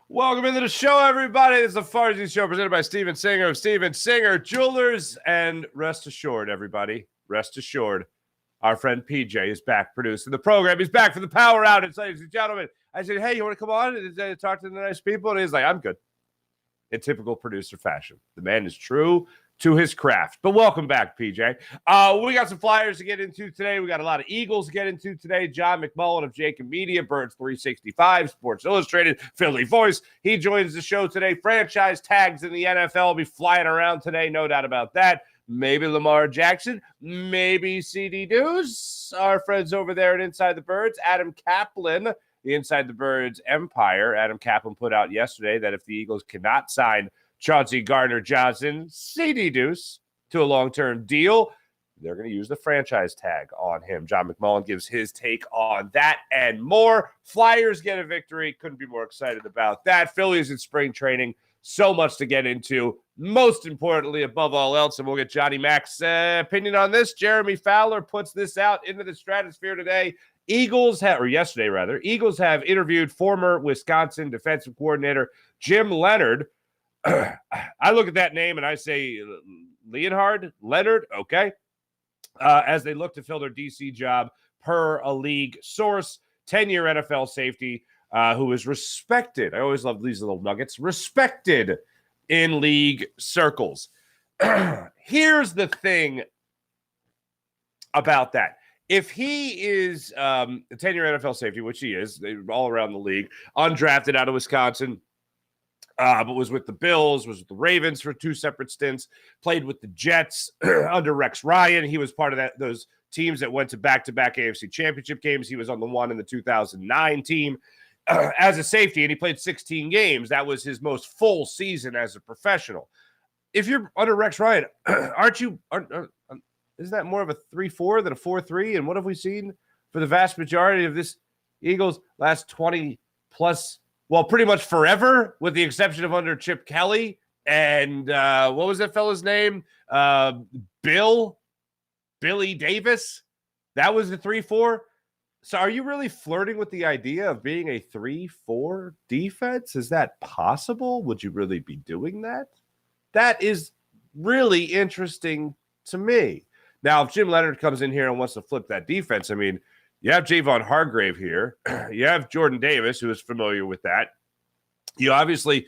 Welcome into the show, everybody. This is the Farzy Show presented by Steven Singer of Steven Singer Jewelers. And rest assured, everybody, rest assured, our friend PJ is back producing the program. He's back for the power outage, ladies and gentlemen. I said, hey, you want to come on and talk to the nice people? And he's like, I'm good. In typical producer fashion. The man is true to his craft. But welcome back, PJ. We got some Flyers to get into today. We got a lot of Eagles to get into today. John McMullen of Jacob Media, Birds 365, Sports Illustrated, Philly Voice. He joins the show today. Franchise tags in the NFL will be flying around today, no doubt about that. Maybe Lamar Jackson, maybe CD Deuce. Our friends over there at Inside the Birds, Adam Kaplan, the Inside the Birds empire. Adam Kaplan put out yesterday that if the Eagles cannot sign Chauncey Gardner-Johnson, CD Deuce, to a long-term deal, they're going to use the franchise tag on him. John McMullen gives his take on that and more. Flyers get a victory. Couldn't be more excited about that. Phillies in spring training. So much to get into. Most importantly, above all else, and we'll get Johnny Mac's opinion on this. Jeremy Fowler puts this out into the stratosphere today. Eagles have interviewed former Wisconsin defensive coordinator Jim Leonhard. I look at that name and I say Leonhard, okay. As they look to fill their DC job per a league source, 10-year NFL safety who is respected. I always love these little nuggets. Respected in league circles. Here's the thing about that. If he is a 10-year NFL safety, which he is, they're all around the league, undrafted out of Wisconsin, but was with the Bills, was with the Ravens for 2 separate stints, played with the Jets under Rex Ryan. He was part of those teams that went to back-to-back AFC championship games. He was on the one in the 2009 team as a safety, and he played 16 games. That was his most full season as a professional. If you're under Rex Ryan, isn't that more of a 3-4 than a 4-3? And what have we seen for the vast majority of this Eagles last 20-plus, well, pretty much forever, with the exception of under Chip Kelly and what was that fella's name? Billy Davis. That was the 3-4. So are you really flirting with the idea of being a 3-4 defense? Is that possible? Would you really be doing that? That is really interesting to me. Now, if Jim Leonhard comes in here and wants to flip that defense, I mean, you have Javon Hargrave here. You have Jordan Davis, who is familiar with that. You obviously,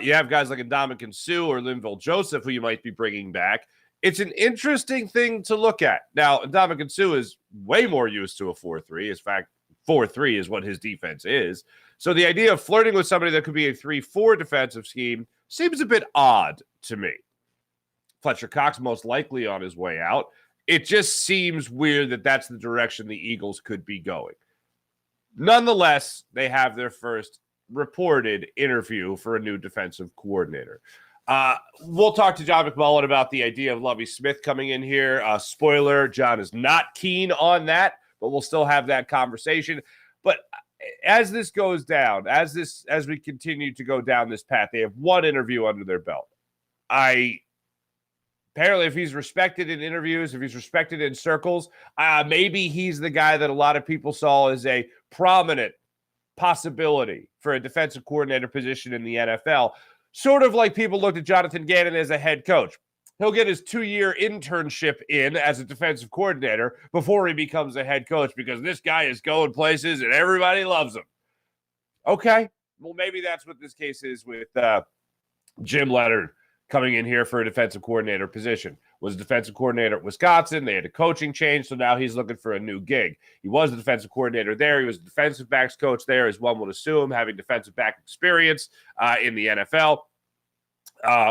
you have guys like Ndamukong Suh or Linval Joseph, who you might be bringing back. It's an interesting thing to look at. Now, Ndamukong Suh is way more used to a 4-3. In fact, 4-3 is what his defense is. So the idea of flirting with somebody that could be a 3-4 defensive scheme seems a bit odd to me. Fletcher Cox most likely on his way out. It just seems weird that that's the direction the Eagles could be going. Nonetheless, they have their first reported interview for a new defensive coordinator. We'll talk to John McMullen about the idea of Lovie Smith coming in here. Spoiler, John is not keen on that, but we'll still have that conversation. But as this goes down, as we continue to go down this path, they have one interview under their belt. Apparently, if he's respected in interviews, if he's respected in circles, maybe he's the guy that a lot of people saw as a prominent possibility for a defensive coordinator position in the NFL. Sort of like people looked at Jonathan Gannon as a head coach. He'll get his 2-year internship in as a defensive coordinator before he becomes a head coach because this guy is going places and everybody loves him. Okay, well, maybe that's what this case is with Jim Leonhard coming in here for a defensive coordinator position. Was a defensive coordinator at Wisconsin. They had a coaching change, so now he's looking for a new gig. He was a defensive coordinator there. He was a defensive backs coach there, as one would assume, having defensive back experience in the NFL.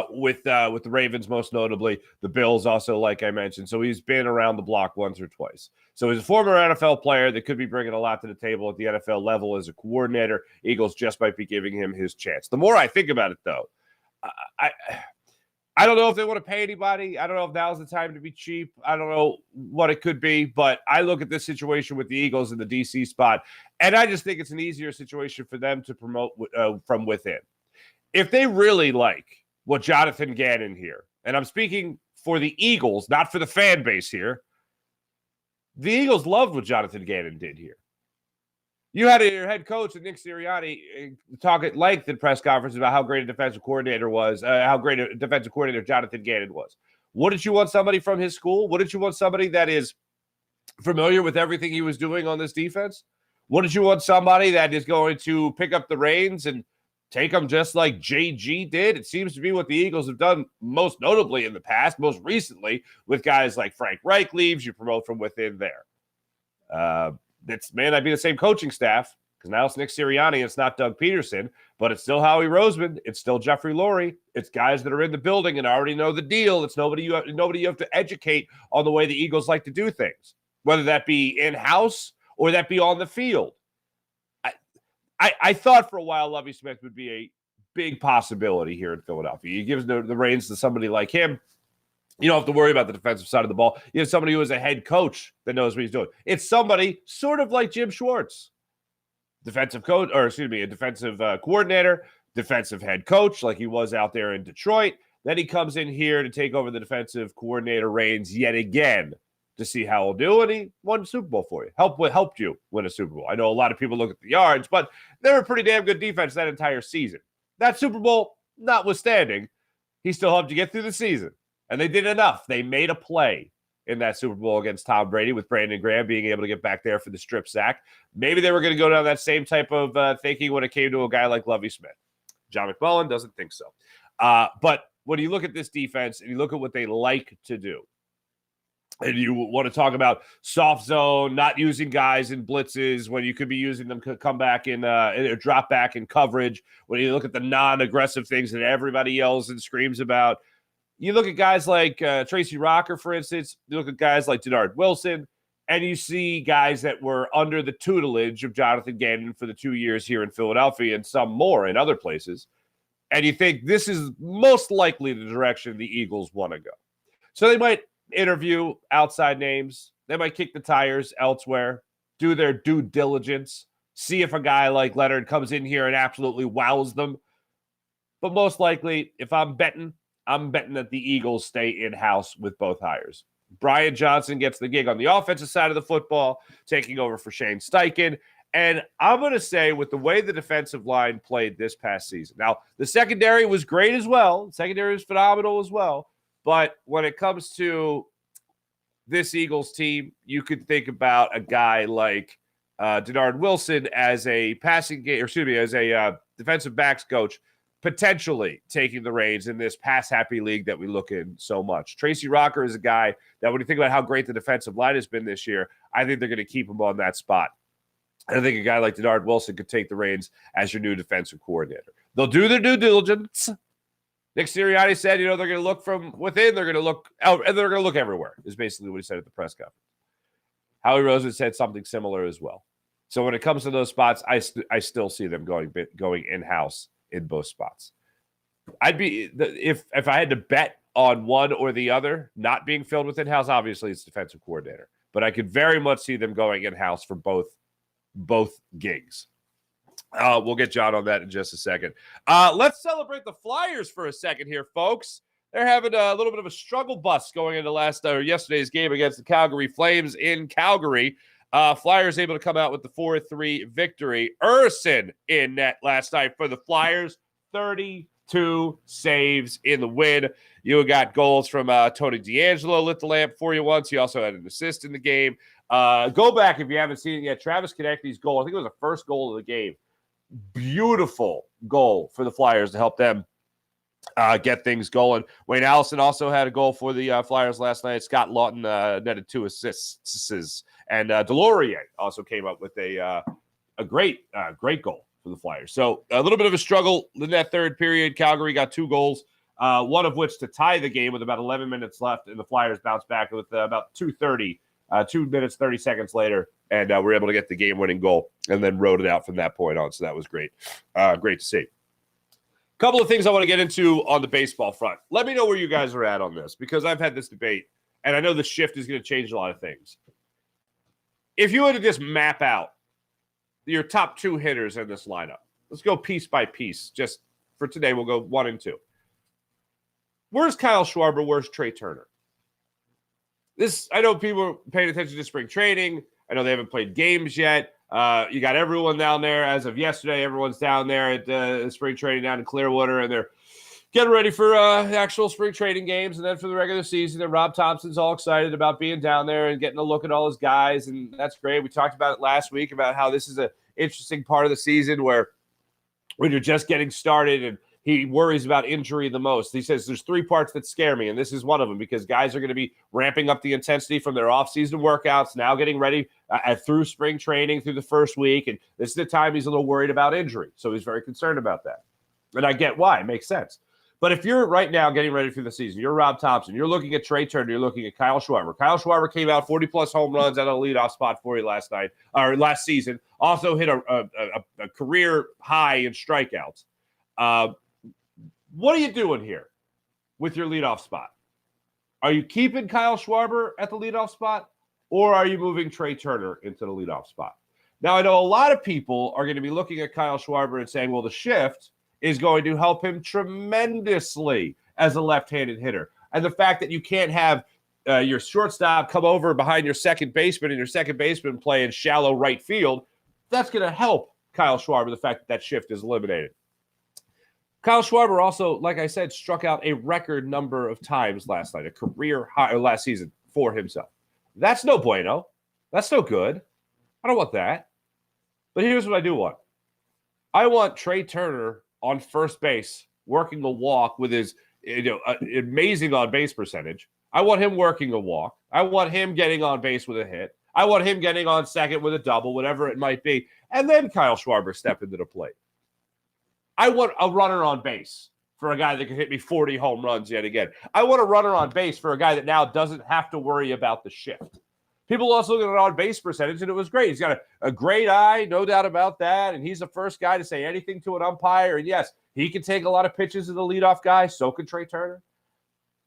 With the Ravens, most notably, the Bills also, like I mentioned. So he's been around the block once or twice. So he's a former NFL player that could be bringing a lot to the table at the NFL level as a coordinator. Eagles just might be giving him his chance. The more I think about it, though, I don't know if they want to pay anybody. I don't know if now's the time to be cheap. I don't know what it could be, but I look at this situation with the Eagles in the DC spot, and I just think it's an easier situation for them to promote from within. If they really like what Jonathan Gannon here, and I'm speaking for the Eagles, not for the fan base here, the Eagles loved what Jonathan Gannon did here. You had your head coach, Nick Sirianni, talk at length in press conferences about how great a defensive coordinator was, how great a defensive coordinator Jonathan Gannon was. Wouldn't you want somebody from his school? Wouldn't you want somebody that is familiar with everything he was doing on this defense? Wouldn't you want somebody that is going to pick up the reins and take them just like JG did? It seems to be what the Eagles have done most notably in the past, most recently with guys like Frank Reich leaves, you promote from within there. It may not be the same coaching staff because now it's Nick Sirianni. It's not Doug Peterson, but it's still Howie Roseman. It's still Jeffrey Lurie. It's guys that are in the building and already know the deal. It's nobody you have to educate on the way the Eagles like to do things, whether that be in-house or that be on the field. I thought for a while Lovie Smith would be a big possibility here in Philadelphia. He gives the reins to somebody like him. You don't have to worry about the defensive side of the ball. You have somebody who is a head coach that knows what he's doing. It's somebody sort of like Jim Schwartz, defensive coach, or excuse me, a defensive coordinator, defensive head coach, like he was out there in Detroit. Then he comes in here to take over the defensive coordinator reins yet again to see how he'll do, and he won the Super Bowl for you. Helped you win a Super Bowl. I know a lot of people look at the yards, but they were a pretty damn good defense that entire season. That Super Bowl notwithstanding, he still helped you get through the season. And they did enough. They made a play in that Super Bowl against Tom Brady with Brandon Graham being able to get back there for the strip sack. Maybe they were going to go down that same type of thinking when it came to a guy like Lovie Smith. John McMullen doesn't think so. But when you look at this defense and you look at what they like to do, and you want to talk about soft zone, not using guys in blitzes when you could be using them to come back in drop back in coverage, when you look at the non-aggressive things that everybody yells and screams about, you look at guys like Tracy Rocker, for instance, you look at guys like Denard Wilson, and you see guys that were under the tutelage of Jonathan Gannon for the 2 years here in Philadelphia and some more in other places, and you think this is most likely the direction the Eagles want to go. So they might interview outside names. They might kick the tires elsewhere, do their due diligence, see if a guy like Leonard comes in here and absolutely wows them. But most likely, if I'm betting that the Eagles stay in-house with both hires. Brian Johnson gets the gig on the offensive side of the football, taking over for Shane Steichen. And I'm going to say with the way the defensive line played this past season. Now, the secondary was great as well. The secondary was phenomenal as well. But when it comes to this Eagles team, you could think about a guy like Denard Wilson as a defensive backs coach, potentially taking the reins in this pass-happy league that we look in so much. Tracy Rocker is a guy that when you think about how great the defensive line has been this year, I think they're going to keep him on that spot. I think a guy like Denard Wilson could take the reins as your new defensive coordinator. They'll do their due diligence. Nick Sirianni said, they're going to look from within, they're going to look out, and they're going to look everywhere, is basically what he said at the press conference. Howie Roseman said something similar as well. So when it comes to those spots, I still see them going in-house in both spots. I'd be if I had to bet on one or the other not being filled with in-house, obviously it's defensive coordinator, but I could very much see them going in-house for both gigs. We'll get John on that in just a second. Let's celebrate the Flyers for a second here, folks. They're having a little bit of a struggle bus going into yesterday's game against the Calgary Flames in Calgary. Flyers able to come out with the 4-3 victory. Urson in net last night for the Flyers. 32 saves in the win. You got goals from Tony DeAngelo, lit the lamp for you once. He also had an assist in the game. Go back if you haven't seen it yet. Travis Konecny's goal, I think it was the first goal of the game. Beautiful goal for the Flyers to help them get things going. Wayne Allison also had a goal for the Flyers last night. Scott Lawton netted 2 assists. And Delorier also came up with a great goal for the Flyers. So a little bit of a struggle in that third period. Calgary got 2 goals, one of which to tie the game with about 11 minutes left, and the Flyers bounced back with about 2:30, 2 minutes, 30 seconds later, and were able to get the game-winning goal and then rode it out from that point on. So that was great. Great to see. Couple of things I want to get into on the baseball front. Let me know where you guys are at on this, because I've had this debate, and I know the shift is going to change a lot of things. If you were to just map out your top 2 hitters in this lineup, let's go piece by piece. Just for today, we'll go 1 and 2. Where's Kyle Schwarber? Where's Trey Turner? I know people are paying attention to spring training. I know they haven't played games yet. You got everyone down there as of yesterday. Everyone's down there at spring training down in Clearwater, and they're getting ready for actual spring training games and then for the regular season. And Rob Thompson's all excited about being down there and getting a look at all his guys, and that's great. We talked about it last week about how this is an interesting part of the season where when you're just getting started and he worries about injury the most. He says there's 3 parts that scare me, and this is one of them because guys are going to be ramping up the intensity from their off-season workouts, now getting ready through spring training through the first week, and this is the time he's a little worried about injury, so he's very concerned about that. And I get why. It makes sense. But if you're right now getting ready for the season, you're Rob Thompson, you're looking at Trey Turner, you're looking at Kyle Schwarber. Kyle Schwarber came out 40-plus home runs at a leadoff spot for you last season. Also hit a career high in strikeouts. What are you doing here with your leadoff spot? Are you keeping Kyle Schwarber at the leadoff spot, or are you moving Trey Turner into the leadoff spot? Now, I know a lot of people are going to be looking at Kyle Schwarber and saying, well, the shift is going to help him tremendously as a left-handed hitter. And the fact that you can't have your shortstop come over behind your second baseman and your second baseman play in shallow right field, that's going to help Kyle Schwarber, the fact that shift is eliminated. Kyle Schwarber also, like I said, struck out a record number of times last night, a career high last season for himself. That's no bueno. That's no good. I don't want that. But here's what I do want. I want Trey Turner on first base working the walk with his amazing on-base percentage. I want him working a walk. I want him getting on base with a hit. I want him getting on second with a double, whatever it might be. And then Kyle Schwarber step into the plate. I want a runner on base for a guy that can hit me 40 home runs yet again. I want a runner on base for a guy that now doesn't have to worry about the shift. People also look at an on-base percentage, and it was great. He's got a great eye, no doubt about that, and he's the first guy to say anything to an umpire. And, yes, he can take a lot of pitches as the leadoff guy. So can Trey Turner.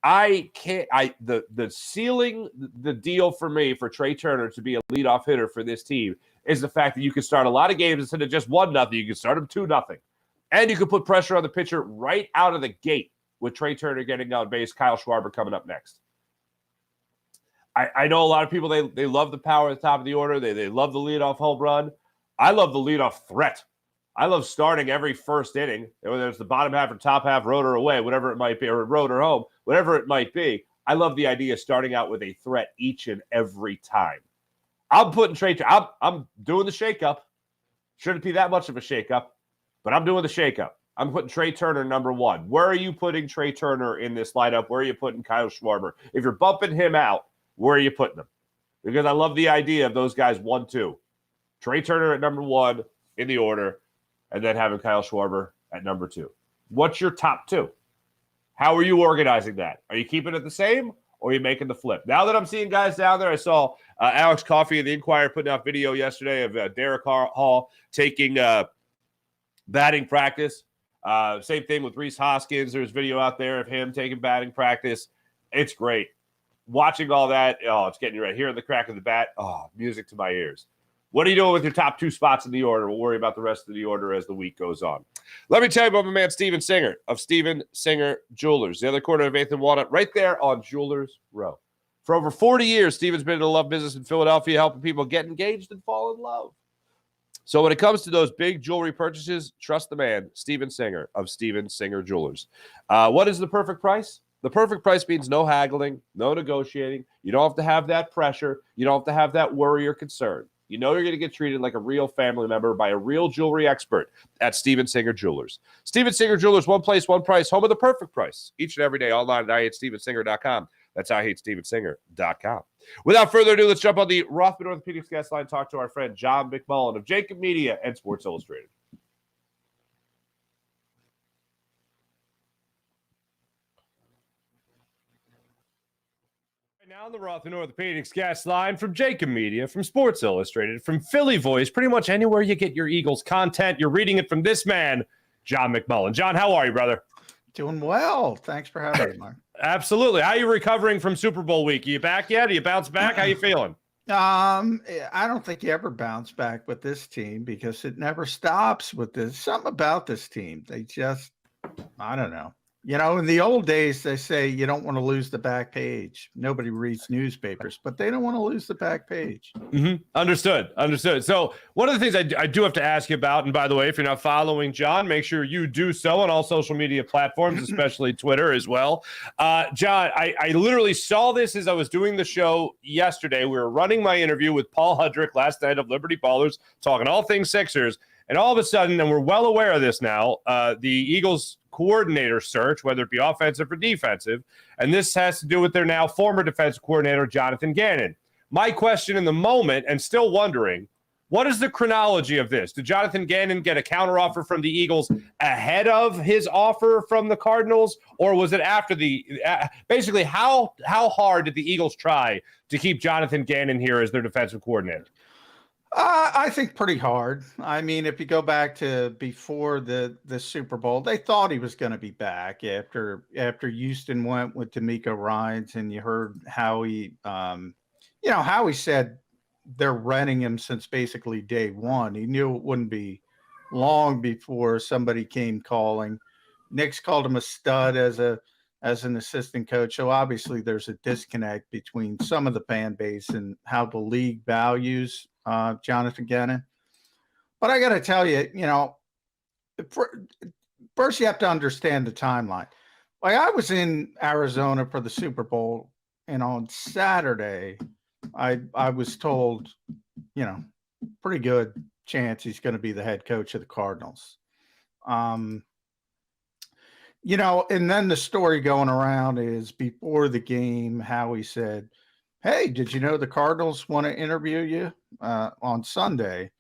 The ceiling, the deal for me for Trey Turner to be a leadoff hitter for this team is the fact that you can start a lot of games instead of just 1-0. You can start them 2-0. And you can put pressure on the pitcher right out of the gate with Trey Turner getting on base, Kyle Schwarber coming up next. I know a lot of people, they love the power at the top of the order. They love the leadoff home run. I love the leadoff threat. I love starting every first inning, whether it's the bottom half or top half, road or away, whatever it might be, or road or home, whatever it might be. I love the idea of starting out with a threat each and every time. I'm putting Trey Turner. I'm doing the shakeup. Shouldn't be that much of a shakeup. But I'm doing the shakeup. I'm putting Trey Turner number 1. Where are you putting Trey Turner in this lineup? Where are you putting Kyle Schwarber? If you're bumping him out, where are you putting him? Because I love the idea of those guys 1-2. Trey Turner at number 1 in the order, and then having Kyle Schwarber at number 2. What's your top 2? How are you organizing that? Are you keeping it the same, or are you making the flip? Now that I'm seeing guys down there, I saw Alex Coffey of the Inquirer putting out video yesterday of Derek Hall taking batting practice. Same thing with Rhys Hoskins. There's video out there of him taking batting practice. It's great. Watching all that, it's getting you right. Hearing the crack of the bat, music to my ears. What are you doing with your top 2 spots in the order? We'll worry about the rest of the order as the week goes on. Let me tell you about my man Steven Singer of Steven Singer Jewelers, the other corner of 8th and Walnut, right there on Jewelers Row. For over 40 years, Steven's been in the love business in Philadelphia, helping people get engaged and fall in love. So when it comes to those big jewelry purchases, trust the man, Steven Singer of Steven Singer Jewelers. What is the perfect price? The perfect price means no haggling, no negotiating. You don't have to have that pressure. You don't have to have that worry or concern. You know you're going to get treated like a real family member by a real jewelry expert at Steven Singer Jewelers. Steven Singer Jewelers, one place, one price, home of the perfect price. Each and every day online at IHateStevenSinger.com. That's IHateStevenSinger.com. Without further ado, let's jump on the Rothman Orthopedics guest line, talk to our friend John McMullen of Jacob Media and Sports Illustrated. Now on the Rothman Orthopedics guest line from Jacob Media, from Sports Illustrated, from Philly Voice, pretty much anywhere you get your Eagles content, you're reading it from this man, John McMullen. John, how are you, brother? Doing well. Thanks for having me, Mark. Absolutely. How are you recovering from Super Bowl week? Are you back yet? Are you bounced back? How you feeling? I don't think you ever bounce back with this team because it never stops with this. Something about this team. They just, I don't know. In the old days, they say you don't want to lose the back page. Nobody reads newspapers, but they don't want to lose the back page. Understood. So one of the things I do have to ask you about, and by the way, if you're not following John, make sure you do so on all social media platforms, especially Twitter as well. John, I literally saw this as I was doing the show yesterday. We were running my interview with Paul Hudrick last night of Liberty Ballers, talking all things Sixers. And all of a sudden, and we're well aware of this now, the Eagles coordinator search, whether it be offensive or defensive, and this has to do with their now former defensive coordinator, Jonathan Gannon. My question in the moment, and still wondering, what is the chronology of this? Did Jonathan Gannon get a counteroffer from the Eagles ahead of his offer from the Cardinals, or was it after the basically, how hard did the Eagles try to keep Jonathan Gannon here as their defensive coordinator? I think pretty hard. I mean, if you go back to before the Super Bowl, they thought he was going to be back after Houston went with DeMeco Ryans, and you heard Howie, Howie said they're renting him since basically day one. He knew it wouldn't be long before somebody came calling. Knicks called him a stud as an assistant coach. So obviously there's a disconnect between some of the fan base and how the league values Jonathan Gannon. But I got to tell you, first you have to understand the timeline. Like, I was in Arizona for the Super Bowl, and on Saturday, I was told, pretty good chance he's going to be the head coach of the Cardinals. And then the story going around is before the game, Howie said, "Hey, did you know the Cardinals want to interview you on Sunday?"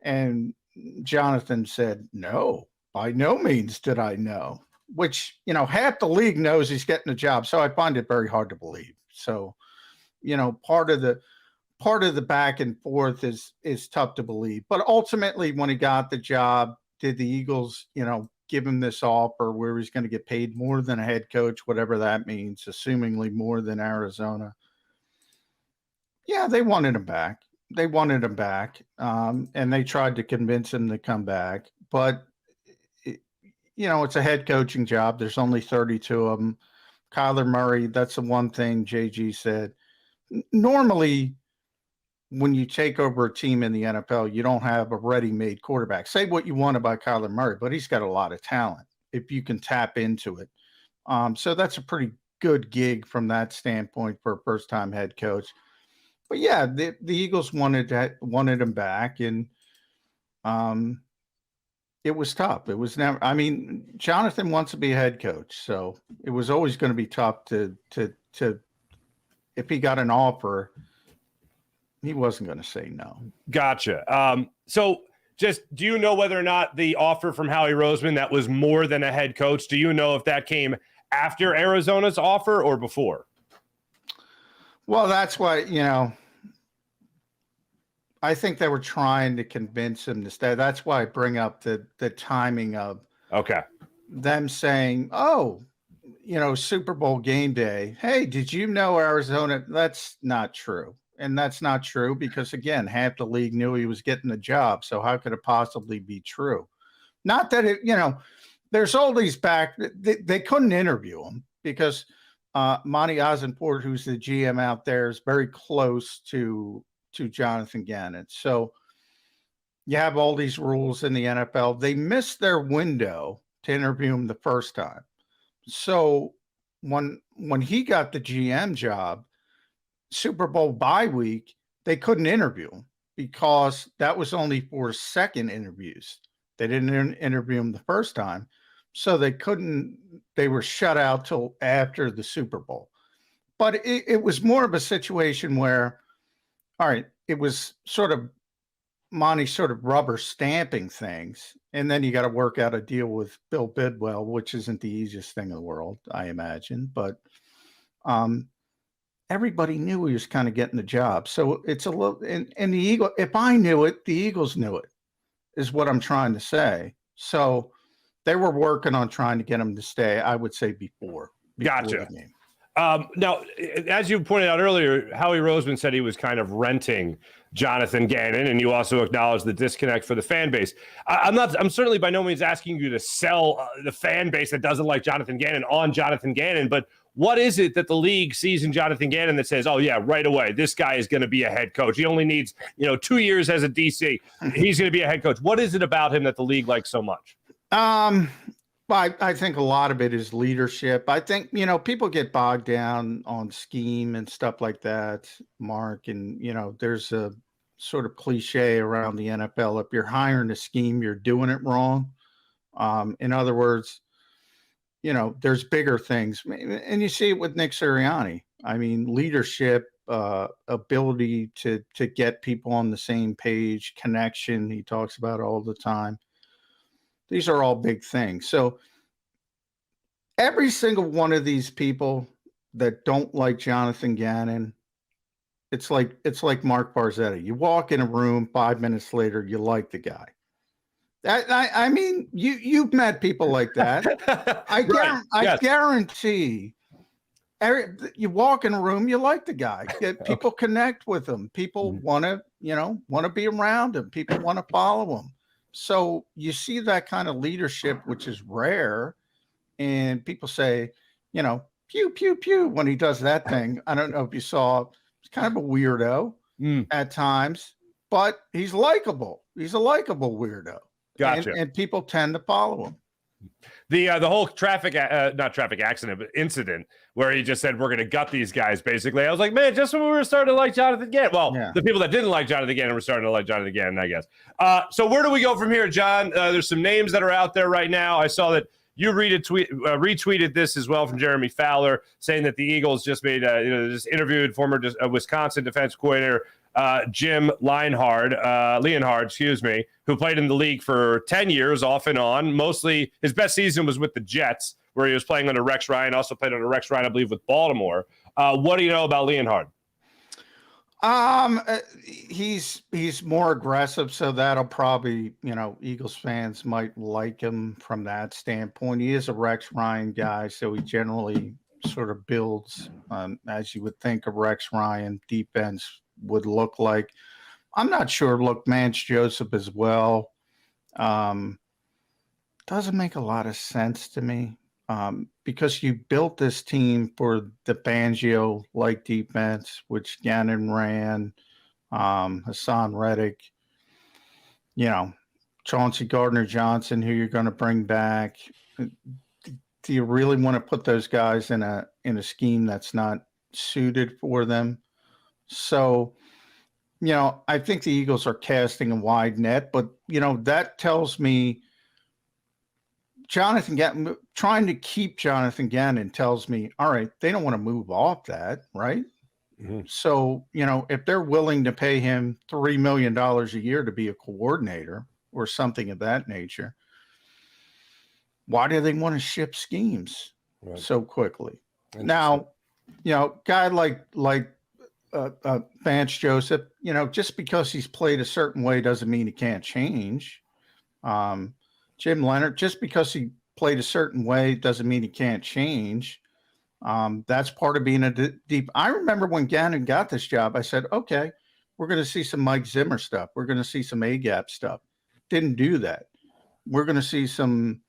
And Jonathan said, "No, by no means did I know," which, half the league knows he's getting a job. So I find it very hard to believe. So, part of the back and forth is tough to believe. But ultimately, when he got the job, did the Eagles, give him this offer where he's going to get paid more than a head coach, whatever that means, assumingly more than Arizona? Yeah, they wanted him back. And they tried to convince him to come back. But, it's a head coaching job. There's only 32 of them. Kyler Murray, that's the one thing JG said. Normally, when you take over a team in the NFL, you don't have a ready-made quarterback. Say what you want about Kyler Murray, but he's got a lot of talent if you can tap into it. So that's a pretty good gig from that standpoint for a first-time head coach. But yeah, the Eagles wanted him back, and it was tough. It was never. I mean, Jonathan wants to be a head coach, so it was always going to be tough to if he got an offer, he wasn't going to say no. Gotcha. So just, do you know whether or not the offer from Howie Roseman that was more than a head coach, do you know if that came after Arizona's offer or before? Well, that's why, I think they were trying to convince him to stay. That's why I bring up the timing of them saying, "Oh, Super Bowl game day. Hey, did you know Arizona?" That's not true. And that's not true because, again, half the league knew he was getting the job. So how could it possibly be true? Not that there's all these back. They couldn't interview him because Monty Ossenfort, who's the GM out there, is very close to Jonathan Gannon. So you have all these rules in the NFL. They missed their window to interview him the first time. So when he got the GM job, Super Bowl bye week, they couldn't interview him because that was only for second interviews. They didn't interview him the first time. So they were shut out till after the Super Bowl. But it was more of a situation where, all right, it was sort of Monty sort of rubber stamping things. And then you got to work out a deal with Bill Bidwell, which isn't the easiest thing in the world, I imagine. But everybody knew he was kind of getting the job. So it's a little, and the Eagle, if I knew it, the Eagles knew it, is what I'm trying to say. So they were working on trying to get him to stay, I would say, before Gotcha. the game. Now, as you pointed out earlier, Howie Roseman said he was kind of renting Jonathan Gannon, and you also acknowledge the disconnect for the fan base. I'm certainly by no means asking you to sell the fan base that doesn't like Jonathan Gannon on Jonathan Gannon, but what is it that the league sees in Jonathan Gannon that says, oh yeah, right away, this guy is going to be a head coach. He only needs, 2 years as a DC. He's going to be a head coach. What is it about him that the league likes so much? Well, I think a lot of it is leadership. I think, people get bogged down on scheme and stuff like that, Mark. And, there's a sort of cliche around the NFL. If you're hiring a scheme, you're doing it wrong. In other words, there's bigger things. And you see it with Nick Sirianni. I mean, leadership, ability to get people on the same page, connection, he talks about all the time. These are all big things. So every single one of these people that don't like Jonathan Gannon, it's like Mark Barzetti. You walk in a room, 5 minutes later, you like the guy. I mean, you've met people like that. I guarantee. You walk in a room, you like the guy. People connect with him. People want to be around him. People want to follow him. So you see that kind of leadership, which is rare, and people say, pew, pew, pew, when he does that thing. I don't know if you saw, he's kind of a weirdo at times, but he's likable. He's a likable weirdo. Gotcha. And people tend to follow him. The whole not traffic accident, but incident where he just said, we're going to gut these guys, basically. I was like, man, just when we were starting to like Jonathan Gannon. Well, The people that didn't like Jonathan Gannon were starting to like Jonathan Gannon, I guess. So where do we go from here, John? There's some names that are out there right now. I saw that you retweeted this as well from Jeremy Fowler, saying that the Eagles just made, just interviewed former Wisconsin defense coordinator Jim Leonhard, who played in the league for 10 years off and on. Mostly his best season was with the Jets, where he was playing under Rex Ryan, also played under Rex Ryan, I believe, with Baltimore. What do you know about Leonhard? He's more aggressive, so that'll probably, Eagles fans might like him from that standpoint. He is a Rex Ryan guy, so he generally sort of builds, as you would think a Rex Ryan defense would look like. I'm not sure. Look, Vance Joseph as well. Doesn't make a lot of sense to me because you built this team for the Fangio-like defense, which Gannon ran, Hassan Reddick, Chauncey Gardner-Johnson, who you're going to bring back. Do you really want to put those guys in a scheme that's not suited for them? So, I think the Eagles are casting a wide net, but, that tells me Jonathan Gannon, trying to keep Jonathan Gannon tells me, all right, they don't want to move off that, right? Mm-hmm. So, if they're willing to pay him $3 million a year to be a coordinator or something of that nature, why do they want to ship schemes so quickly? Now, guy like Vance Joseph, just because he's played a certain way doesn't mean he can't change. Jim Leonhard, just because he played a certain way doesn't mean he can't change. That's part of being a deep. I remember when Gannon got this job, I said, okay, we're going to see some Mike Zimmer stuff. We're going to see some A-gap stuff. Didn't do that. We're going to see some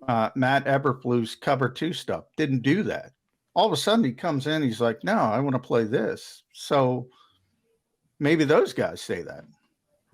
Matt Eberflus cover 2 stuff. Didn't do that. All of a sudden he comes in, he's like, no, I want to play this. So maybe those guys say that.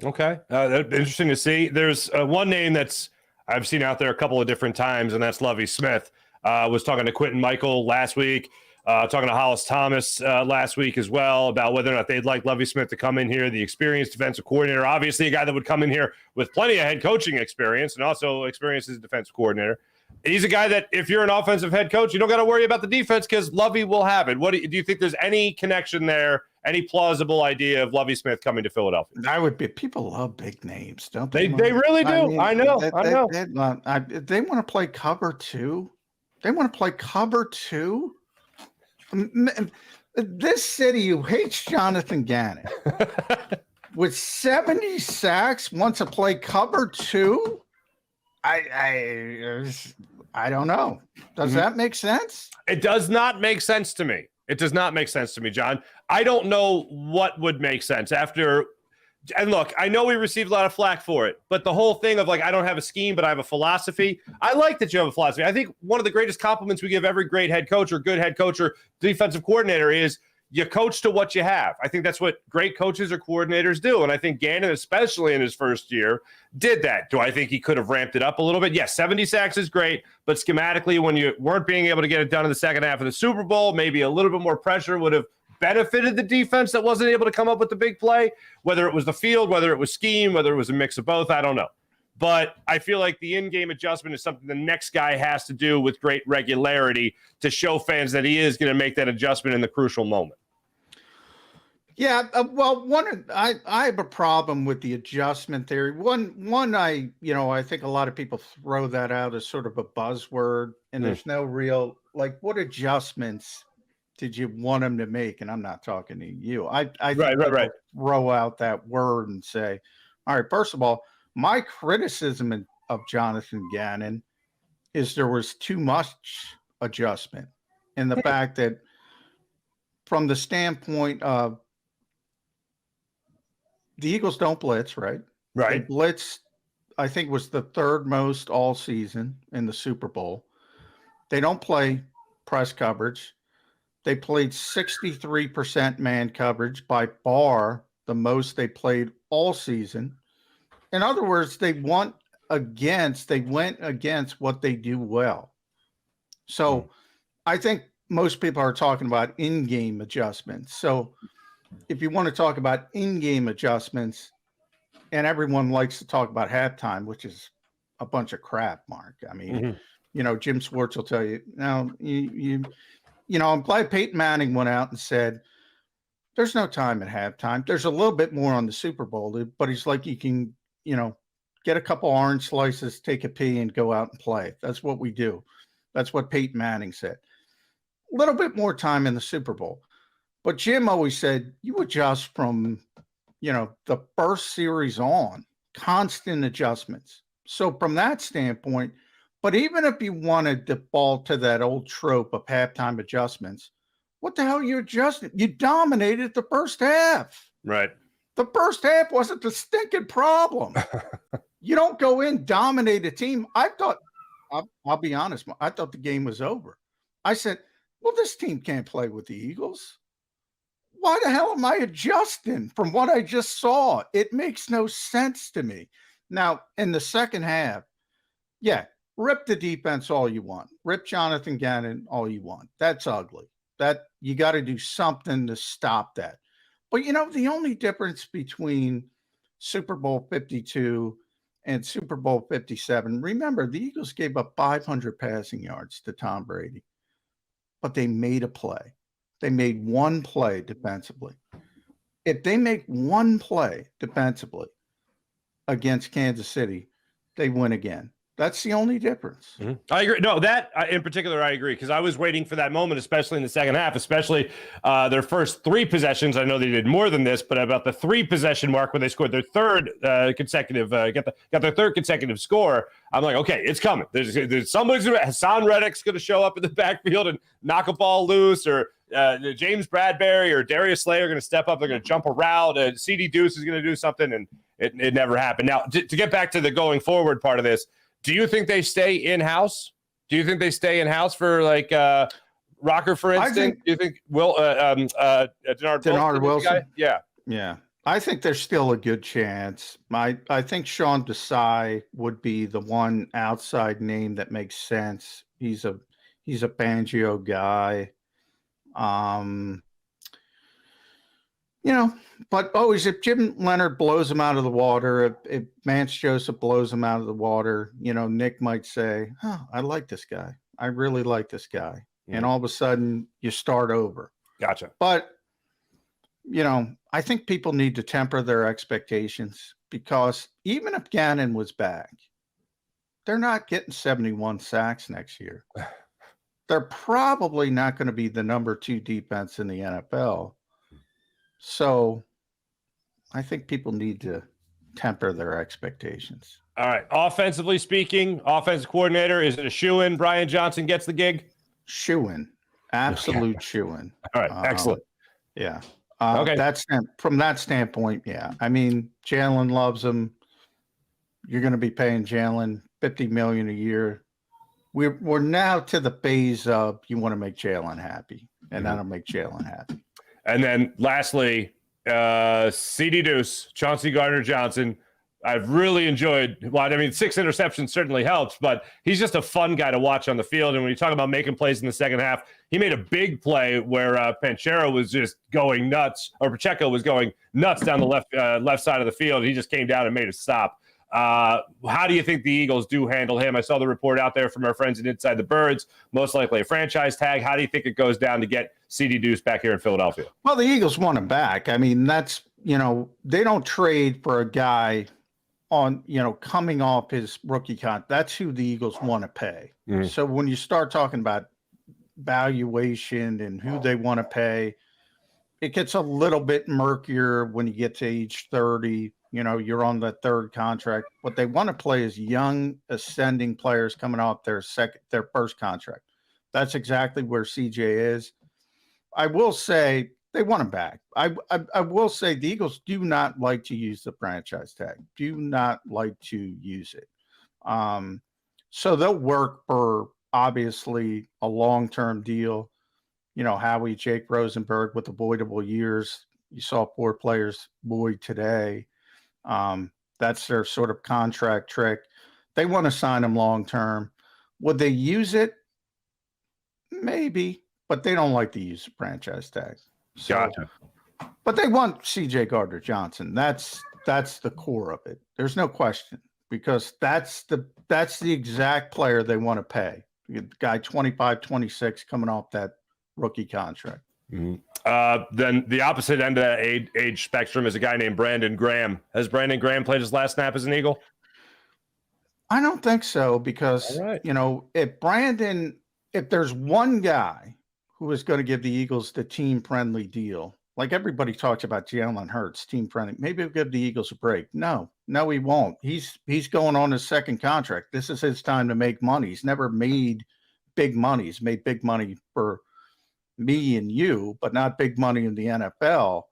Okay. Interesting to see. There's one name that's I've seen out there a couple of different times, and that's Lovie Smith. Was talking to Quentin Michael last week, talking to Hollis Thomas last week as well about whether or not they'd like Lovie Smith to come in here, the experienced defensive coordinator, obviously a guy that would come in here with plenty of head coaching experience and also experience as a defensive coordinator. He's a guy that if you're an offensive head coach, you don't got to worry about the defense because Lovie will have it. What do you think there's any connection there, any plausible idea of Lovie Smith coming to Philadelphia? That would be, people love big names, don't they? They really do. I know. They want to play cover 2. They want to play cover 2. This city who hates Jonathan Gannon with 70 sacks wants to play cover 2. I don't know. Does that make sense? It does not make sense to me. It does not make sense to me, John. I don't know what would make sense after And look, I know we received a lot of flack for it, but the whole thing of like, I don't have a scheme, but I have a philosophy. I like that you have a philosophy. I think one of the greatest compliments we give every great head coach or good head coach or defensive coordinator is you coach to what you have. I think that's what great coaches or coordinators do. And I think Gannon, especially in his first year, did that. Do I think he could have ramped it up a little bit? Yes, 70 sacks is great, but schematically, when you weren't being able to get it done in the second half of the Super Bowl, maybe a little bit more pressure would have benefited the defense that wasn't able to come up with the big play, whether it was the field, whether it was scheme, whether it was a mix of both, I don't know. But I feel like the in-game adjustment is something the next guy has to do with great regularity to show fans that he is going to make that adjustment in the crucial moment. Yeah, well, I have a problem with the adjustment theory. One, I think a lot of people throw that out as sort of a buzzword, and there's no real, like, what adjustments did you want him to make? And I'm not talking to you. I think throw out that word and say, all right, first of all, my criticism of Jonathan Gannon is there was too much adjustment, and the fact that from the standpoint of the Eagles don't blitz, right? Right. They blitz, I think, was the third most all season in the Super Bowl. They don't play press coverage. They played 63% man coverage, by far the most they played all season. In other words, they went against what they do well. So I think most people are talking about in-game adjustments. So if you want to talk about in-game adjustments, and everyone likes to talk about halftime, which is a bunch of crap, Mark. I mean, Jim Schwartz will tell you, now, I'm glad Peyton Manning went out and said, there's no time at halftime. There's a little bit more on the Super Bowl, but he's like, you can, get a couple orange slices, take a pee, and go out and play. That's what we do. That's what Peyton Manning said. A little bit more time in the Super Bowl. But Jim always said, you adjust from, the first series on, constant adjustments. So from that standpoint, but even if you want to default to that old trope of halftime adjustments, what the hell are you adjusting? You dominated the first half. Right. The first half wasn't the stinking problem. You don't go in, dominate a team. I thought, I'll be honest, I thought the game was over. I said, well, this team can't play with the Eagles. Why the hell am I adjusting from what I just saw? It makes no sense to me. Now, in the second half, yeah, rip the defense all you want. Rip Jonathan Gannon all you want. That's ugly. That you got to do something to stop that. But, the only difference between Super Bowl 52 and Super Bowl 57, remember, the Eagles gave up 500 passing yards to Tom Brady, but they made a play. They made one play defensively. If they make one play defensively against Kansas City, they win again. That's the only difference. I agree. No, that in particular, I agree, because I was waiting for that moment, especially in the second half, especially their first three possessions. I know they did more than this, but about the 3 possession mark when they scored their third consecutive, got their third consecutive score. I'm like, okay, it's coming. There's somebody's going to, Hassan Reddick's going to show up in the backfield and knock a ball loose, or James Bradbury or Darius Slay are going to step up. They're going to jump a route. CD Deuce is going to do something, and it never happened. Now, to get back to the going forward part of this, do you think they stay in-house? Do you think they stay in-house for, like, Rocker, for instance? Do you think Denard Wilson? Yeah. Yeah. I think there's still a good chance. I think Sean Desai would be the one outside name that makes sense. He's a Fangio guy. But always, if Jim Leonard blows him out of the water, if Vance Joseph blows him out of the water, Nick might say, oh, I like this guy. I really like this guy. And all of a sudden you start over. Gotcha. But, I think people need to temper their expectations, because even if Gannon was back, they're not getting 71 sacks next year. They're probably not going to be the number 2 defense in the NFL. So I think people need to temper their expectations. All right. Offensively speaking, offensive coordinator, is it a shoo-in? Brian Johnson gets the gig? Shoo-in. Absolute shoo-in. All right. Excellent. Yeah. Okay. From that standpoint, yeah. I mean, Jalen loves him. You're going to be paying Jalen $50 million a year. We're now to the phase of you want to make Jalen happy, and that'll make Jalen happy. And then lastly, CD Deuce, Chauncey Gardner-Johnson. I've really enjoyed. Well, I mean, 6 interceptions certainly helps, but he's just a fun guy to watch on the field. And when you talk about making plays in the second half, he made a big play where Pacheco was just going nuts, or Pacheco was going nuts down the left side of the field. He just came down and made a stop. How do you think the Eagles do handle him? I saw the report out there from our friends at Inside the Birds, most likely a franchise tag. How do you think it goes down to get CD Deuce back here in Philadelphia? Well, the Eagles want him back. I mean, that's, they don't trade for a guy on, coming off his rookie contract. That's who the Eagles want to pay. Mm-hmm. So when you start talking about valuation and who they want to pay, it gets a little bit murkier when you get to age 30. You're on the third contract. What they want to play is young, ascending players coming off their first contract. That's exactly where CJ is. I will say they want him back. I will say the Eagles do not like to use the franchise tag. Do not like to use it. So they'll work for obviously a long-term deal. Howie, Jake Rosenberg with avoidable years. You saw 4 players void today. That's their sort of contract trick. They want to sign him long-term. Would they use it? Maybe, but they don't like to use the franchise tag. So, gotcha. But they want CJ Gardner-Johnson. That's the core of it. There's no question, because that's the exact player they want to pay. The guy 25, 26 coming off that rookie contract. Mm-hmm. Then the opposite end of that age spectrum is a guy named Brandon Graham. Has Brandon Graham played his last snap as an Eagle? I don't think so, because, if there's one guy who is going to give the Eagles the team-friendly deal, like everybody talks about Jalen Hurts, team-friendly, maybe he'll give the Eagles a break. No, he won't. He's going on his second contract. This is his time to make money. He's never made big money. He's made big money for me and you, but not big money in the NFL.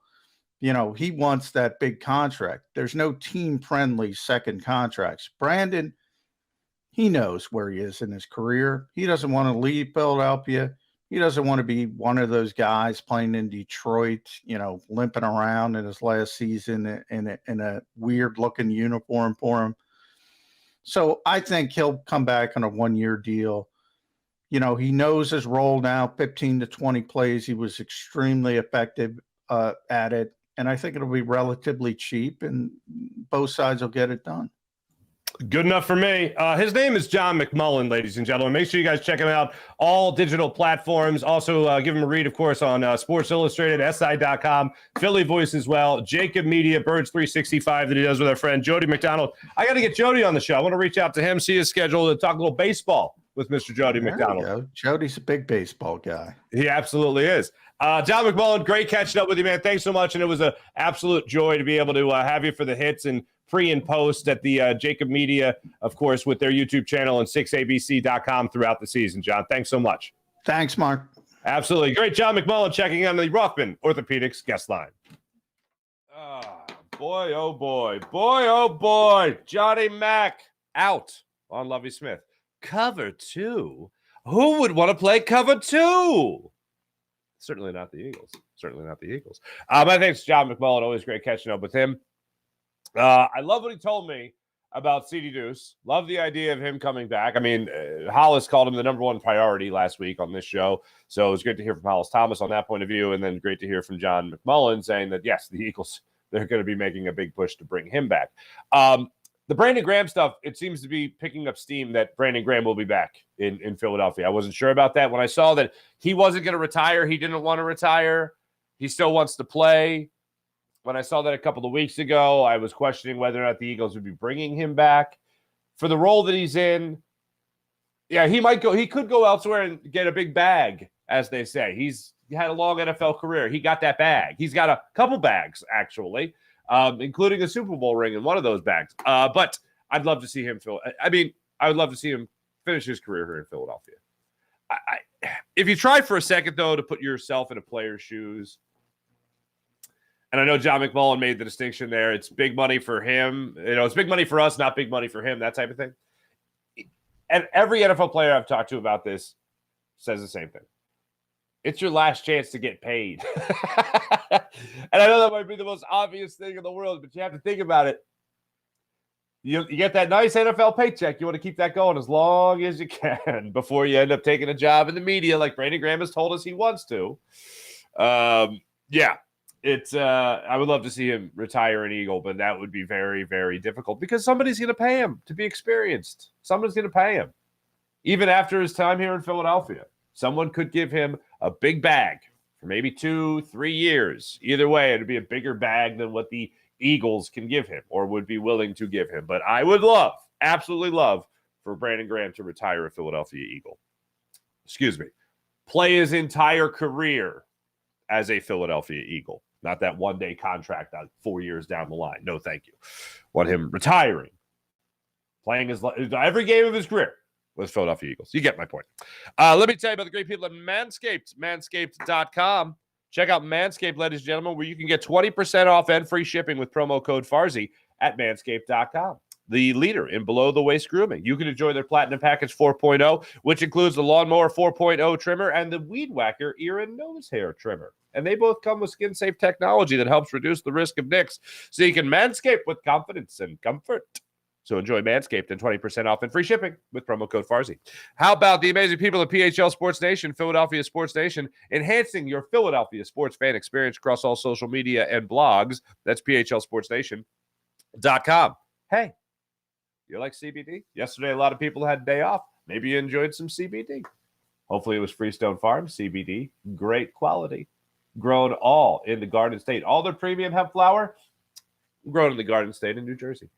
He wants that big contract. There's no team-friendly second contracts. Brandon, he knows where he is in his career. He doesn't want to leave Philadelphia. He doesn't want to be one of those guys playing in Detroit, limping around in his last season in a weird-looking uniform for him. So I think he'll come back on a 1-year deal. He knows his role now, 15 to 20 plays. He was extremely effective at it. And I think it'll be relatively cheap, and both sides will get it done. Good enough for me. His name is John McMullen, ladies and gentlemen. Make sure you guys check him out. All digital platforms. Also, give him a read, of course, on Sports Illustrated, SI.com, Philly Voice as well, Jacob Media, Birds 365 that he does with our friend Jody McDonald. I got to get Jody on the show. I want to reach out to him, see his schedule, and talk a little baseball with Mr. Jody McDonald. Jody's a big baseball guy. He absolutely is. John McMullen, great catching up with you, man. Thanks so much, and it was an absolute joy to be able to have you for the hits and pre and post at the Jacob Media, of course, with their YouTube channel and 6abc.com throughout the season, John. Thanks so much. Thanks, Mark. Absolutely. Great. John McMullen checking on the Rothman Orthopedics guest line. Boy, oh boy. Boy, oh boy. Johnny Mack out on Lovie Smith. Cover 2? Who would want to play cover 2? Certainly not the Eagles. My thanks to John McMullen. Always great catching up with him. I love what he told me about CD Deuce. Love the idea of him coming back. I mean, Hollis called him the number 1 priority last week on this show. So it was great to hear from Hollis Thomas on that point of view. And then great to hear from John McMullen saying that, yes, the Eagles, they're going to be making a big push to bring him back. The Brandon Graham stuff, it seems to be picking up steam that Brandon Graham will be back in Philadelphia. I wasn't sure about that. When I saw that he wasn't going to retire, he didn't want to retire. He still wants to play. When I saw that a couple of weeks ago, I was questioning whether or not the Eagles would be bringing him back for the role that he's in. Yeah, he might go. He could go elsewhere and get a big bag, as they say. He had a long NFL career. He got that bag. He's got a couple bags, actually, including a Super Bowl ring in one of those bags. But I'd love to see him I would love to see him finish his career here in Philadelphia. If you try for a second, though, to put yourself in a player's shoes, And I know John McMullen made the distinction there. It's big money for him. It's big money for us, not big money for him, that type of thing. And every NFL player I've talked to about this says the same thing. It's your last chance to get paid. And I know that might be the most obvious thing in the world, but you have to think about it. You get that nice NFL paycheck. You want to keep that going as long as you can before you end up taking a job in the media like Brandon Graham has told us he wants to. It's I would love to see him retire an Eagle, but that would be very, very difficult because somebody's going to pay him to be experienced. Somebody's going to pay him. Even after his time here in Philadelphia, someone could give him a big bag for maybe 2-3 years. Either way, it'd be a bigger bag than what the Eagles can give him or would be willing to give him. But I would absolutely love for Brandon Graham to retire a Philadelphia Eagle. Play his entire career as a Philadelphia Eagle. Not that one-day contract 4 years down the line. No, thank you. Want him retiring. Playing every game of his career with Philadelphia Eagles. You get my point. Let me tell you about the great people at Manscaped. Manscaped.com. Check out Manscaped, ladies and gentlemen, where you can get 20% off and free shipping with promo code Farzy at Manscaped.com. The leader in below-the-waist grooming. You can enjoy their Platinum Package 4.0, which includes the Lawnmower 4.0 trimmer and the Weed Whacker ear and nose hair trimmer. And they both come with skin-safe technology that helps reduce the risk of nicks, so you can manscape with confidence and comfort. So enjoy Manscaped and 20% off and free shipping with promo code Farzy. How about the amazing people at PHL Sports Nation, Philadelphia Sports Nation, enhancing your Philadelphia sports fan experience across all social media and blogs. That's PHLSportsNation.com. Hey, you like CBD? Yesterday, a lot of people had a day off. Maybe you enjoyed some CBD. Hopefully, it was Freestone Farm CBD. Great quality. Grown all in the Garden State. All their premium hemp flower grown in the Garden State in New Jersey.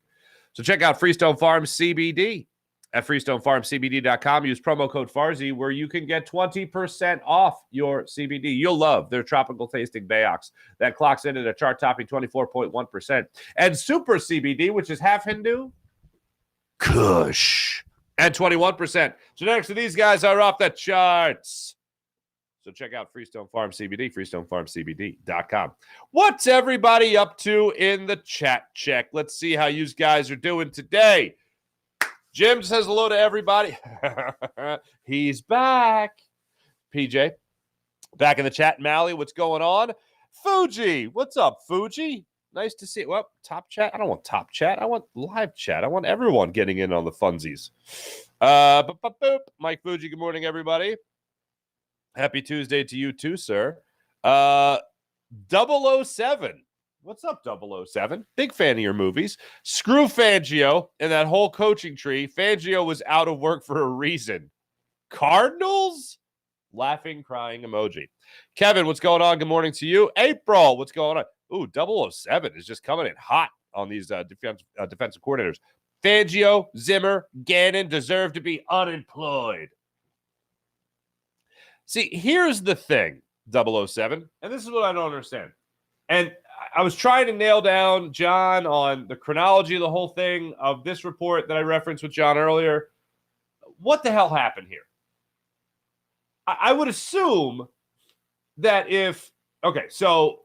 So check out Freestone Farm CBD at FreestoneFarmCBD.com. Use promo code Farzy where you can get 20% off your CBD. You'll love their tropical tasting Bayox that clocks in at a chart-topping 24.1%. And Super CBD, which is half Hindu, Kush, at 21%. Genetics of these guys are off the charts. So check out Freestone Farm CBD, FreestoneFarmCBD.com. What's everybody up to in the chat check? Let's see how you guys are doing today. Jim says hello to everybody. He's back. PJ, back in the chat. Mally, what's going on? Fuji, what's up, Fuji? Nice to see you. Well, top chat. I don't want top chat. I want live chat. I want everyone getting in on the funsies. Mike Fuji, good morning, everybody. Happy Tuesday to you too, sir. 007. What's up, 007? Big fan of your movies. Screw Fangio and that whole coaching tree. Fangio was out of work for a reason. Cardinals? Laughing, crying emoji. Kevin, what's going on? Good morning to you. April, what's going on? Ooh, 007 is just coming in hot on these defensive coordinators. Fangio, Zimmer, Gannon deserve to be unemployed. See, here's the thing, 007, and this is what I don't understand. And I was trying to nail down John on the chronology of the whole thing of this report that I referenced with John earlier. What the hell happened here? I would assume that so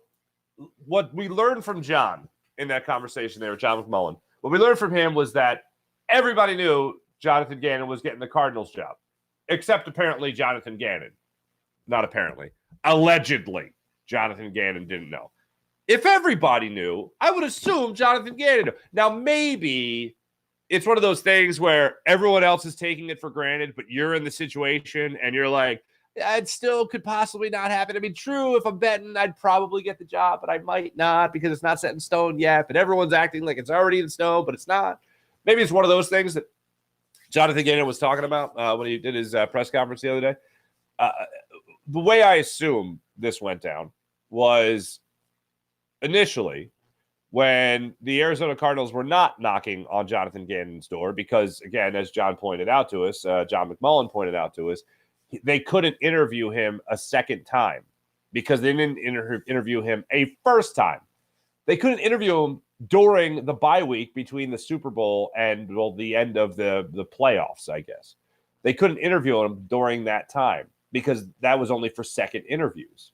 what we learned from John in that conversation there with John McMullen, what we learned from him was that everybody knew Jonathan Gannon was getting the Cardinals job, except apparently Jonathan Gannon. Not apparently. Allegedly, Jonathan Gannon didn't know. If everybody knew, I would assume Jonathan Gannon knew. Now, maybe it's one of those things where everyone else is taking it for granted, but you're in the situation and you're like, it still could possibly not happen. I mean, true, if I'm betting, I'd probably get the job, but I might not because it's not set in stone yet. But everyone's acting like it's already in stone, but it's not. Maybe it's one of those things that Jonathan Gannon was talking about when he did his press conference the other day. The way I assume this went down was initially when the Arizona Cardinals were not knocking on Jonathan Gannon's door because, again, as John pointed out to us, John McMullen pointed out to us, they couldn't interview him a second time because they didn't interview him a first time. They couldn't interview him during the bye week between the Super Bowl and the end of the playoffs, I guess. They couldn't interview him during that time because that was only for second interviews.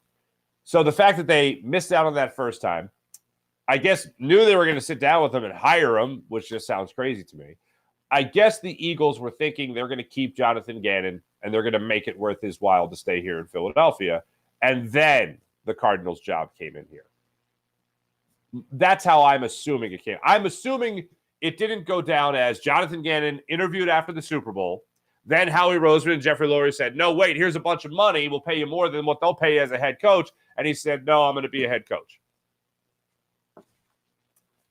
So the fact that they missed out on that first time, I guess knew they were going to sit down with him and hire him, which just sounds crazy to me. I guess the Eagles were thinking they're going to keep Jonathan Gannon and they're going to make it worth his while to stay here in Philadelphia. And then the Cardinals' job came in here. That's how I'm assuming it came. I'm assuming it didn't go down as Jonathan Gannon interviewed after the Super Bowl. Then Howie Roseman and Jeffrey Lurie said, no, wait, here's a bunch of money. We'll pay you more than what they'll pay you as a head coach. And he said, no, I'm going to be a head coach.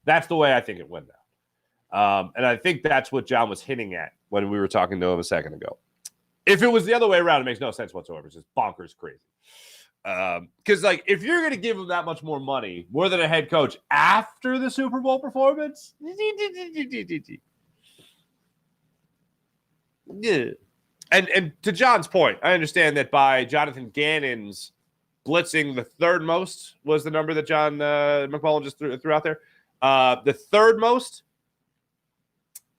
That's the way I think it went down. And I think that's what John was hinting at when we were talking to him a second ago. If it was the other way around, it makes no sense whatsoever. It's just bonkers crazy. Because, like, if you're going to give him that much more money, more than a head coach, after the Super Bowl performance, yeah. And to John's point, I understand that by Jonathan Gannon's blitzing, the third most was the number that John McMullen just threw out there. The third most,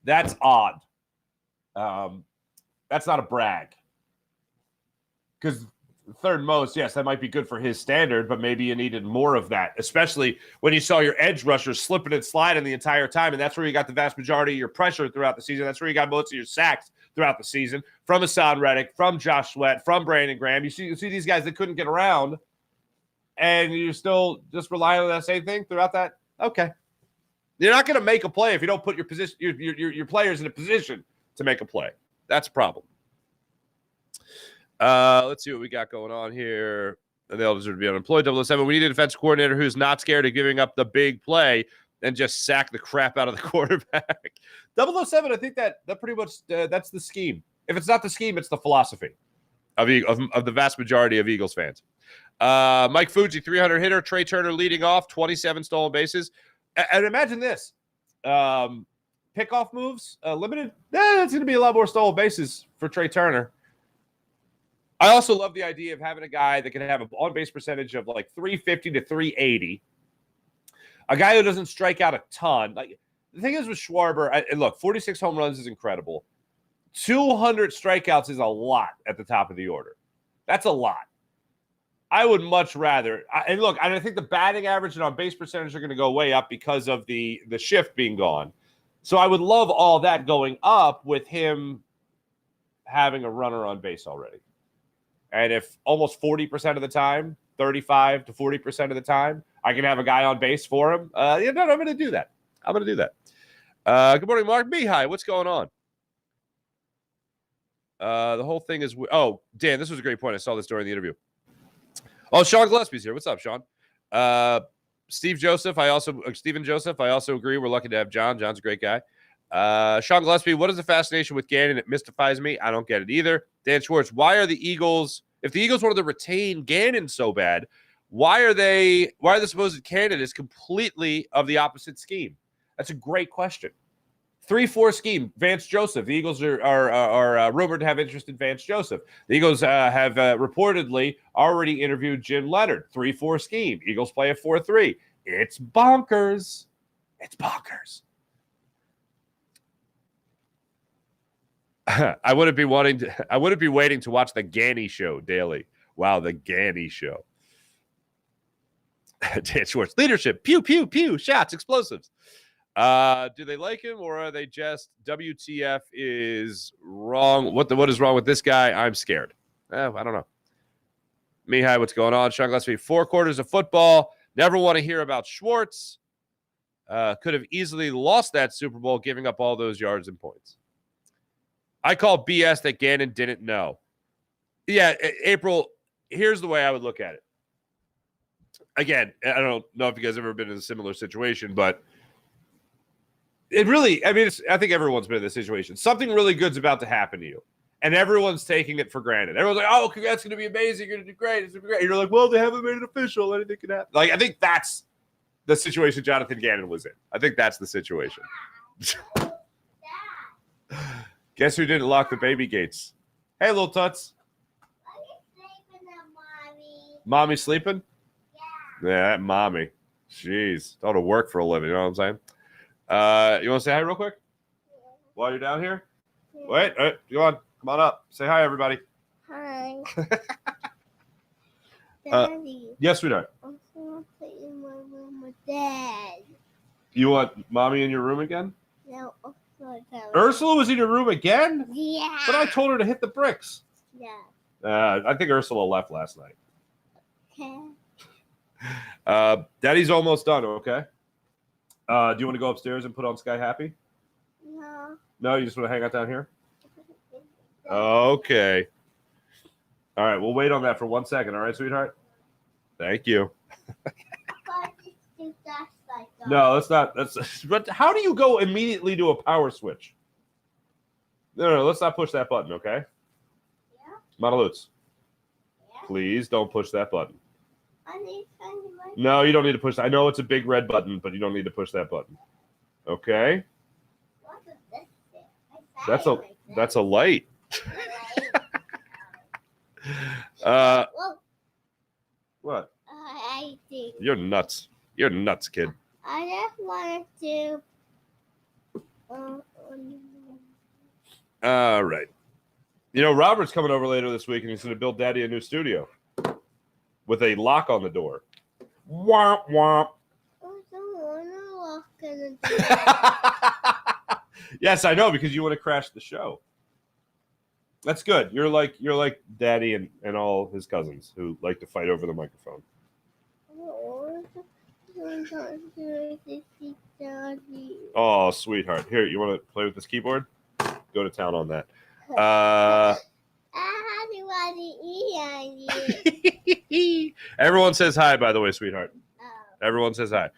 that's odd. That's not a brag. Because third most, yes, that might be good for his standard, but maybe you needed more of that, especially when you saw your edge rushers slipping and sliding the entire time, and that's where you got the vast majority of your pressure throughout the season. That's where you got most of your sacks throughout the season, from Hassan Reddick, from Josh Sweat, from Brandon Graham. You see these guys that couldn't get around, and you're still just relying on that same thing throughout that? Okay. You're not going to make a play if you don't put your position, your players in a position to make a play. That's a problem. Let's see what we got going on here. And they'll deserve to be unemployed. 007. We need a defense coordinator who's not scared of giving up the big play and just sack the crap out of the quarterback. 007. I think that pretty much that's the scheme. If it's not the scheme, it's the philosophy of the vast majority of Eagles fans. Mike Fuji, 300 hitter. Trey Turner leading off, 27 stolen bases. And imagine this: pickoff moves limited. It's going to be a lot more stolen bases for Trey Turner. I also love the idea of having a guy that can have an on-base percentage of like 350 to 380. A guy who doesn't strike out a ton. Like the thing is with Schwarber, and look, 46 home runs is incredible. 200 strikeouts is a lot at the top of the order. That's a lot. I would much rather, and look, I think the batting average and on-base percentage are going to go way up because of the shift being gone. So I would love all that going up with him having a runner on base already. And if almost 40% of the time, 35 to 40% of the time, I can have a guy on base for him, I'm going to do that. Good morning, Mark. Mihai, what's going on? The whole thing is, Dan, this was a great point. I saw this during the interview. Oh, Sean Gillespie's here. What's up, Sean? Stephen Joseph, I also agree. We're lucky to have John. John's a great guy. Sean Gillespie, what is the fascination with Gannon? It mystifies me. I don't get it either. Dan Schwartz, why are the Eagles, if the Eagles wanted to retain Gannon so bad, why are the supposed candidates completely of the opposite scheme? That's a great question. 3-4 scheme, Vance Joseph. The Eagles are rumored to have interest in Vance Joseph. The Eagles have reportedly already interviewed Jim Leonard. 3-4 scheme. Eagles play a 4-3. It's bonkers. I wouldn't be waiting to watch the Ganny show daily. Wow, the Ganny show. Dan Schwartz, leadership, pew, pew, pew, shots, explosives. Do they like him, or are they just WTF is wrong? What is wrong with this guy? I'm scared. I don't know. Mihai, what's going on? Sean Gillespie, 4 quarters of football. Never want to hear about Schwartz. Could have easily lost that Super Bowl giving up all those yards and points. I call BS that Gannon didn't know. Yeah, April, here's the way I would look at it. Again, I don't know if you guys have ever been in a similar situation, but it really, I think everyone's been in this situation. Something really good's about to happen to you, and everyone's taking it for granted. Everyone's like, oh, that's going to be amazing. You're going to do great. It's going to be great. And you're like, well, they haven't made it official. Anything can happen. Like, I think that's the situation Jonathan Gannon was in. I think that's the situation. Guess who didn't lock the baby gates? Hey, little Tuts. Mommy sleeping? Yeah, that mommy. Jeez. Don't work for a living. You know what I'm saying? You want to say hi real quick? Yeah. While you're down here? Yeah. Wait. Come on up. Say hi, everybody. Hi. Daddy. Yes, sweetheart. I want to play in my room with Dad. You want mommy in your room again? No, Ursula was in your room again? Yeah. But I told her to hit the bricks. Yeah. I think Ursula left last night. Okay. Daddy's almost done, okay? Do you want to go upstairs and put on Sky Happy? No. No, you just want to hang out down here? Okay. All right, we'll wait on that for 1 second. All right, sweetheart? Thank you. No, that's not. But how do you go immediately to a power switch? No, let's not push that button, okay? Yeah. Monalutz, Yeah. please don't push that button. I need No, you don't need to push. I know it's a big red button, but you don't need to push that button. Okay? What is this? That's a light. What? I think. You're nuts. You're nuts, kid. I just wanted to. All right. You know, Robert's coming over later this week, and he's going to build Daddy a new studio with a lock on the door. Womp womp. I don't want to walk in the door. Yes, I know, because you want to crash the show. That's good. You're like Daddy and all his cousins who like to fight over the microphone. Oh, sweetheart. Here, you want to play with this keyboard? Go to town on that. Everyone says hi, by the way, sweetheart. Everyone says hi.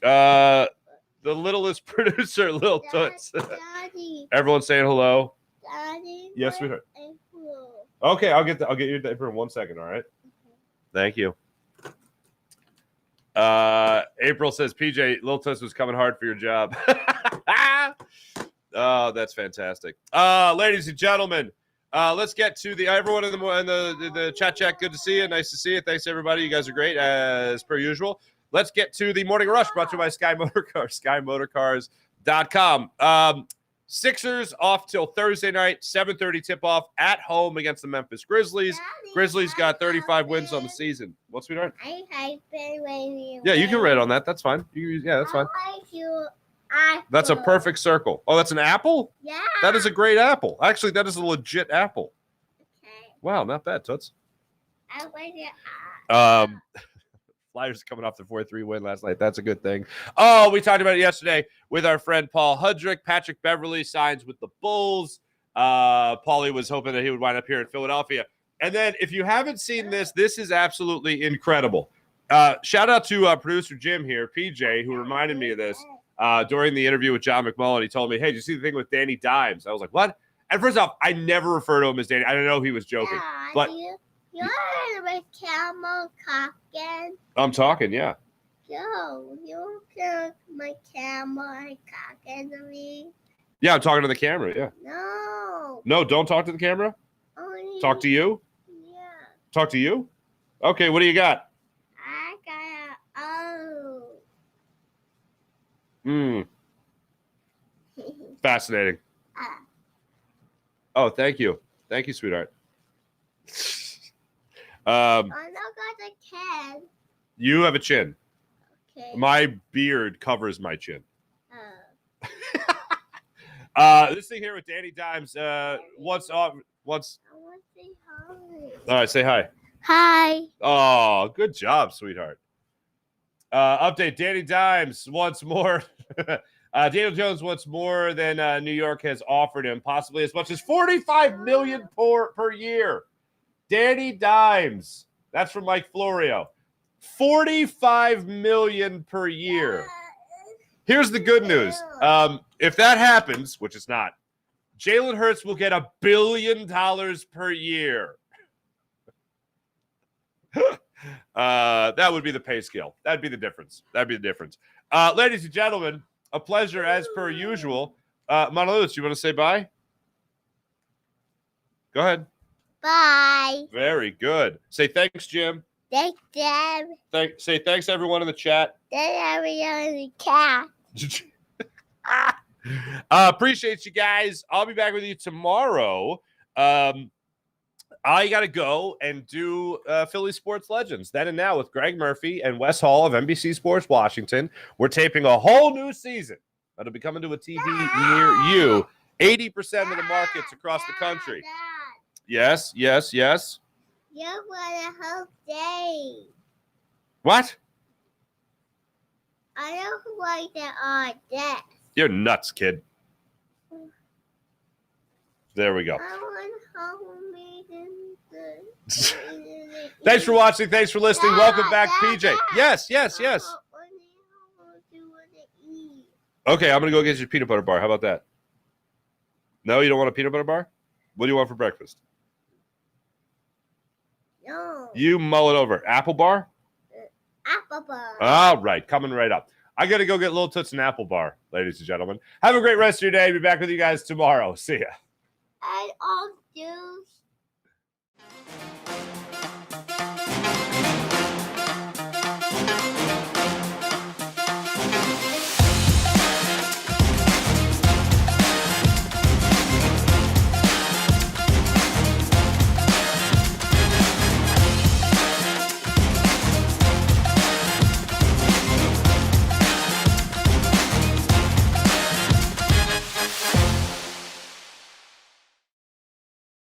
The littlest producer, Lil Toots. Everyone's saying hello. Daddy, Yes, sweetheart. Okay, I'll get you that for 1 second. All right. Thank you. April says, PJ, Lil Toots was coming hard for your job. Oh, that's fantastic. Ladies and gentlemen, let's get to everyone in the chat. Good to see you. Nice to see you. Thanks, everybody. You guys are great, as per usual. Let's get to the Morning Rush, brought to you by Sky Motorcars, SkyMotorcars.com. Sixers off till Thursday night, 7:30 tip-off at home against the Memphis Grizzlies. Grizzlies got 35 wins on the season. What, sweetheart? Yeah, you can write on that. That's fine. Yeah, that's fine. That's a perfect circle. Oh, that's an apple? Yeah. That is a great apple. Actually, that is a legit apple. Okay. Wow, not bad, Toots. I like it. Flyers coming off the 4-3 win last night. That's a good thing. Oh, we talked about it yesterday with our friend Paul Hudrick. Patrick Beverley signs with the Bulls. Paulie was hoping that he would wind up here in Philadelphia. And then if you haven't seen this is absolutely incredible. Shout out to producer Jim here, PJ, who reminded me of this during the interview with John McMullen. He told me, hey, did you see the thing with Danny Dimes? I was like, what? And first off, I never refer to him as Danny. I don't know he was joking. Yeah, but you're with camel cocking. I'm talking, yeah. Yo, you look my camel cocking to me. Yeah, I'm talking to the camera, yeah. No, don't talk to the camera? Only, Talk to you? Yeah. Talk to you? Okay, what do you got? I got Fascinating. Oh, thank you. Thank you, sweetheart. I don't got a can. You have a chin. Okay. My beard covers my chin. This thing here with Danny Dimes. What's up? I want to say hi. All right, say hi. Hi. Oh, good job, sweetheart. Update: Danny Dimes once more. Daniel Jones wants more than New York has offered him, possibly as much as $45 million per year. Danny Dimes. That's from Mike Florio. $45 million per year. Here's the good news. If that happens, which is not, Jalen Hurts will get $1 billion per year. That would be the pay scale. That'd be the difference. Ladies and gentlemen, a pleasure as per usual. Monolith, you want to say bye? Go ahead. Bye. Very good. Say thanks, Jim. Thanks, Dad. Say thanks, everyone in the chat. Thanks, everyone in the cat. Appreciate you guys. I'll be back with you tomorrow. I got to go and do Philly Sports Legends then and now with Greg Murphy and Wes Hall of NBC Sports Washington. We're taping a whole new season that'll be coming to a TV near you. 80% of the markets across the country. Dad, Yes. you want a whole day. What? I don't like that on desk. You're nuts, kid. There we go. I want homemade and Thanks for watching. Thanks for listening. Welcome back, PJ. Yes. Okay, I'm going to go get you a peanut butter bar. How about that? No, you don't want a peanut butter bar? What do you want for breakfast? No. You mull it over. Apple bar? Apple bar. All right, coming right up. I got to go get Little Toots an apple bar, ladies and gentlemen. Have a great rest of your day. Be back with you guys tomorrow. See ya. And all juice.